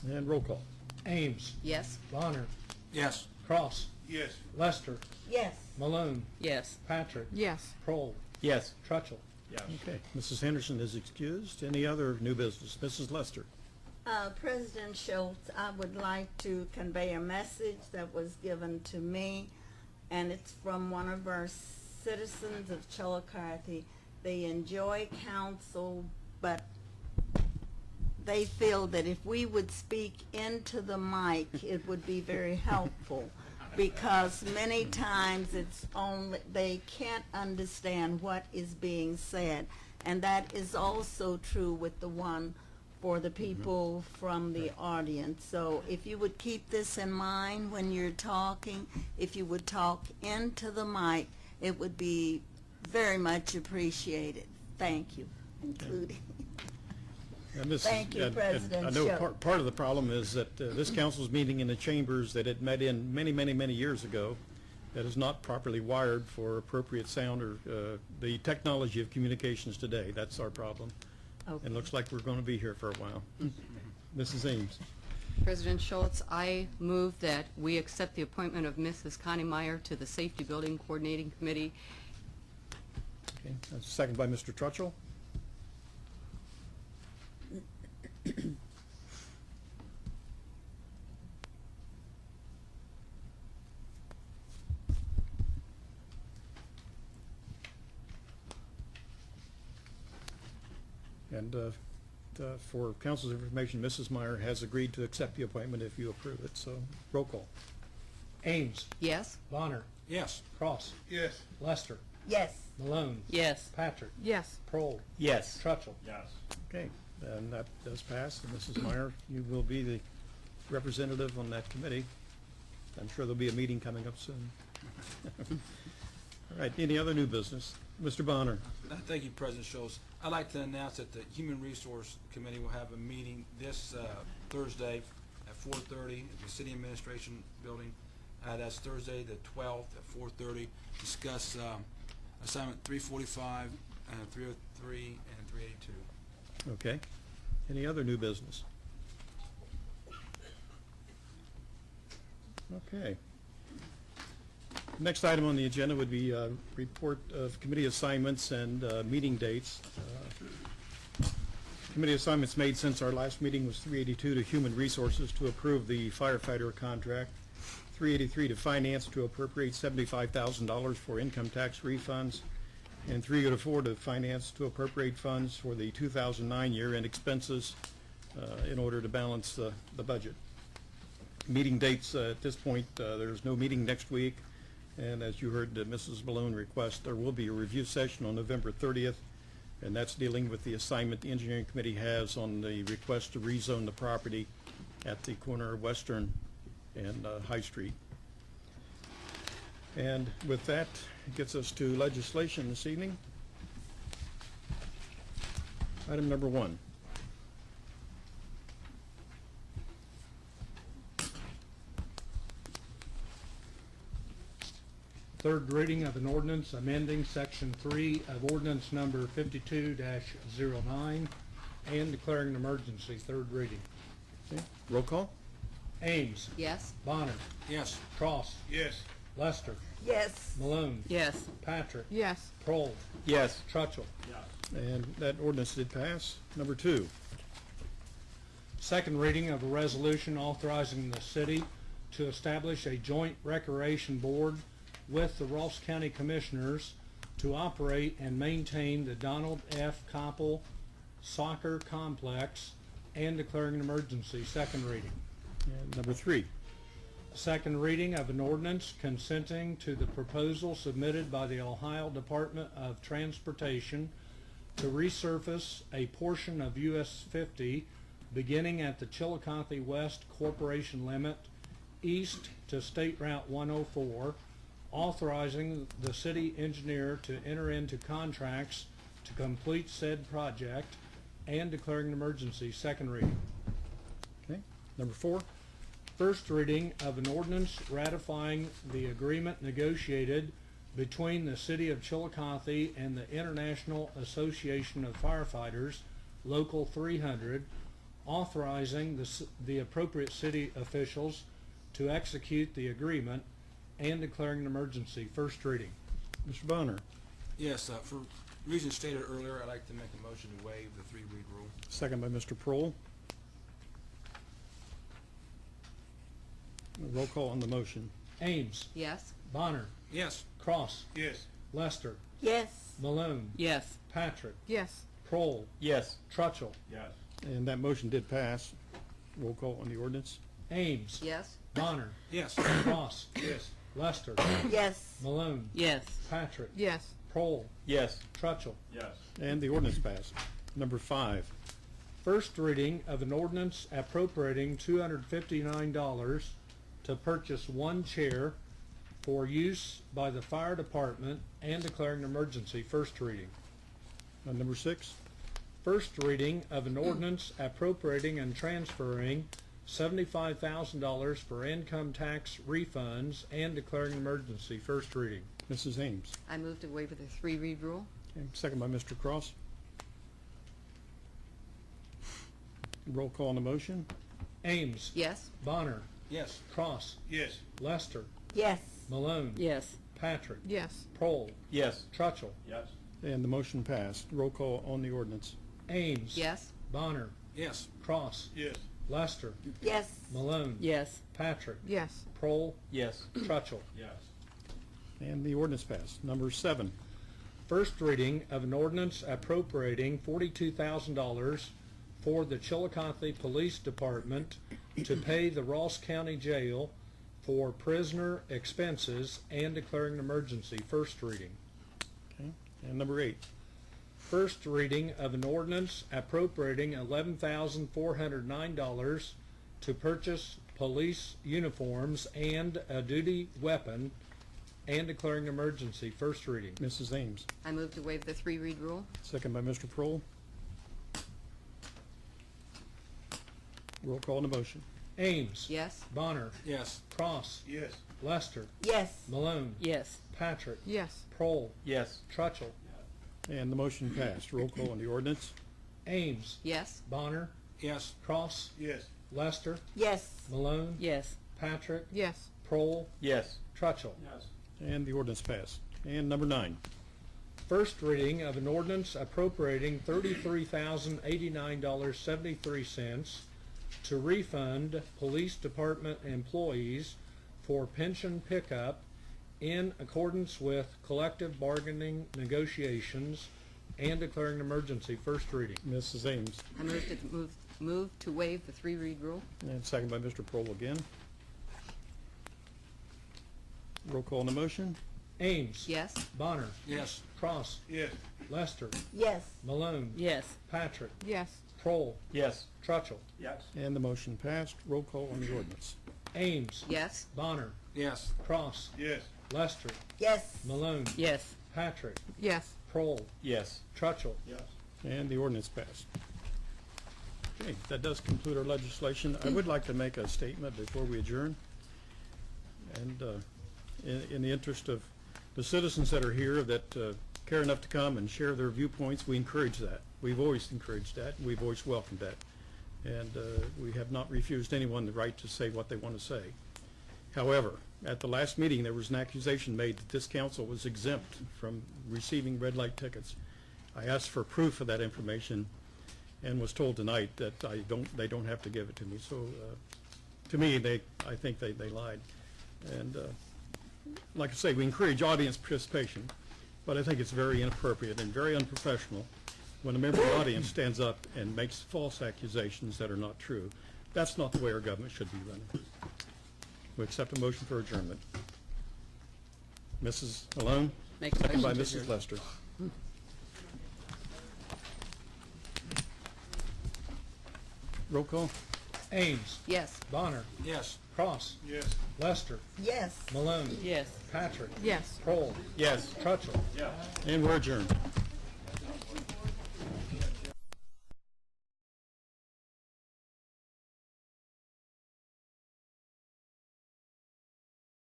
And roll call. Ames. Yes. Bonner. Yes. Cross. Yes. Lester. Yes. Malone. Yes. Patrick. Yes. Prohl. Yes. Trutchell. Yes. Okay. Mrs. Henderson is excused. Any other new business? Mrs. Lester. President Schultz, I would like to convey a message that was given to me, and it's from one of our citizens of Chillicothe. They enjoy council, but they feel that if we would speak into the mic, it would be very helpful, because many times it's only, they can't understand what is being said, and that is also true with the one for the people from the audience. So if you would keep this in mind when you're talking, if you would talk into the mic, it would be very much appreciated. Thank you, including. Thank you, President I know Schultz. part of the problem is that this council's meeting in the chambers that it met in many years ago that is not properly wired for appropriate sound or the technology of communications today. That's our problem. Okay. And looks like we're going to be here for a while. Mrs. Ames. President Schultz, I move that we accept the appointment of Mrs. Connie Meyer to the Safety Building Coordinating Committee. Okay. That's second by Mr. Trutchell. And for council's information, Mrs. Meyer has agreed to accept the appointment if you approve it. So roll call. Ames. Yes. Bonner. Yes. Cross. Yes. Lester. Yes. Malone. Yes. Patrick. Yes. Prohl. Yes. Trutchell. Yes. Okay, and that does pass. And Mrs. Meyer, you will be the representative on that committee. I'm sure there'll be a meeting coming up soon. All right, any other new business? Mr. Bonner. Thank you, President Schultz. I'd like to announce that the Human Resource Committee will have a meeting this Thursday at 4:30 at the City Administration Building. That's Thursday the 12th at 4:30. Discuss assignment 345, 303, and 382. Okay. Any other new business? Okay. Next item on the agenda would be report of committee assignments and meeting dates. Committee assignments made since our last meeting was 382 to Human Resources to approve the firefighter contract, 383 to Finance to appropriate $75,000 for income tax refunds, and 304 to Finance to appropriate funds for the 2009 year-end expenses in order to balance the budget. Meeting dates at this point, there's no meeting next week. And as you heard Mrs. Malone request, there will be a review session on November 30th, and that's dealing with the assignment the Engineering Committee has on the request to rezone the property at the corner of Western and High Street. And with that, it gets us to legislation this evening. Item number 1. Third reading of an ordinance amending Section 3 of Ordinance Number 52-09 and declaring an emergency. Third reading. Okay. Roll call. Ames. Yes. Bonner. Yes. Cross. Yes. Lester. Yes. Malone. Yes. Patrick. Yes. Prohl. Yes. Trutchell. Yes. And that ordinance did pass. Number 2. Second reading of a resolution authorizing the city to establish a joint recreation board with the Ross County Commissioners to operate and maintain the Donald F. Koppel Soccer Complex and declaring an emergency. Second reading. And number 3. Second reading of an ordinance consenting to the proposal submitted by the Ohio Department of Transportation to resurface a portion of US 50 beginning at the Chillicothe West Corporation limit east to State Route 104, authorizing the city engineer to enter into contracts to complete said project and declaring an emergency. Second reading. Okay. Number 4. First reading of an ordinance ratifying the agreement negotiated between the City of Chillicothe and the International Association of Firefighters, Local 300, authorizing the appropriate city officials to execute the agreement and declaring an emergency. First reading. Mr. Bonner, Yes, for reasons stated earlier, I'd like to make a motion to waive the three-read rule. second by Mr. Prohl. Roll call on the motion. Ames. Yes. Bonner. Yes. Cross. Yes. Lester. Yes. Malone. Yes. Patrick. Yes. Prohl. Yes. Trutchell. Yes. And that motion did pass. Roll call on the ordinance. Ames. Yes. Bonner. Yes. Cross. Yes. Lester. Yes. Malone. Yes. Patrick. Yes. Prohl. Yes. Trutchell. Yes. And the ordinance passed. Number 5. First reading of an ordinance appropriating $259 to purchase one chair for use by the fire department and declaring an emergency. First reading. Number 6. First reading of an ordinance appropriating and transferring $75,000 for income tax refunds and declaring an emergency. First reading. Mrs. Ames. I move to waive the three-read rule. Okay, second by Mr. Cross. Roll call on the motion. Ames. Yes. Bonner. Yes. Cross. Yes. Lester. Yes. Malone. Yes. Patrick. Yes. Prohl. Yes. Trutchell. Yes. And the motion passed. Roll call on the ordinance. Ames. Yes. Bonner. Yes. Cross. Yes. Lester. Yes. Malone. Yes. Patrick. Yes. Prohl. Yes. Trutchell. Yes. And the ordinance passed. Number 7. First reading of an ordinance appropriating $42,000 for the Chillicothe Police Department to pay the Ross County Jail for prisoner expenses and declaring an emergency. First reading. Okay. And number 8. First reading of an ordinance appropriating $11,409 to purchase police uniforms and a duty weapon and declaring an emergency. First reading. Mrs. Ames. I move to waive the three-read rule. Second by Mr. Prohl. Roll call on the motion. Ames. Yes. Bonner. Yes. Cross. Yes. Lester. Yes. Malone. Yes. Patrick. Yes. Prohl. Yes. Trutchell. And the motion passed. Roll call on the ordinance. Ames. Yes. Bonner. Yes. Cross. Yes. Lester. Yes. Malone. Yes. Patrick. Yes. Prohl. Yes. Trutchell. Yes. And the ordinance passed. And number 9. First reading of an ordinance appropriating $33,089.73 to refund police department employees for pension pickup in accordance with collective bargaining negotiations and declaring an emergency. First reading. Mrs. Ames. I move to waive the three-read rule. And second by Mr. Prohl again. Roll call on the motion. Ames. Yes. Bonner. Yes. Cross. Yes. Lester. Yes. Malone. Yes. Patrick. Yes. Prohl. Yes. Trutchell. Yes. And the motion passed. Roll call on the ordinance. Ames. Yes. Bonner. Yes. Cross. Yes. Lester. Yes. Malone. Yes. Patrick. Yes. Prohl. Yes. Trutchell. Yes. And the ordinance passed. Okay, that does conclude our legislation. I would like to make a statement before we adjourn. And in the interest of the citizens that are here that care enough to come and share their viewpoints, we encourage that. We've always encouraged that. We've always welcomed that. And we have not refused anyone the right to say what they want to say. However, at the last meeting, there was an accusation made that this council was exempt from receiving red light tickets. I asked for proof of that information and was told tonight that they don't have to give it to me. So to me, I think they lied. And like I say, we encourage audience participation, but I think it's very inappropriate and very unprofessional when a member of the audience stands up and makes false accusations that are not true. That's not the way our government should be running. We accept a motion for adjournment. Mrs. Malone, Make a second by motion to Mrs. Lester. Roll call. Ames. Yes. Bonner. Yes. Cross. Yes. Lester. Yes. Malone. Yes. Patrick. Yes. Prohl. Yes. Trutchell. Yes. And we're adjourned.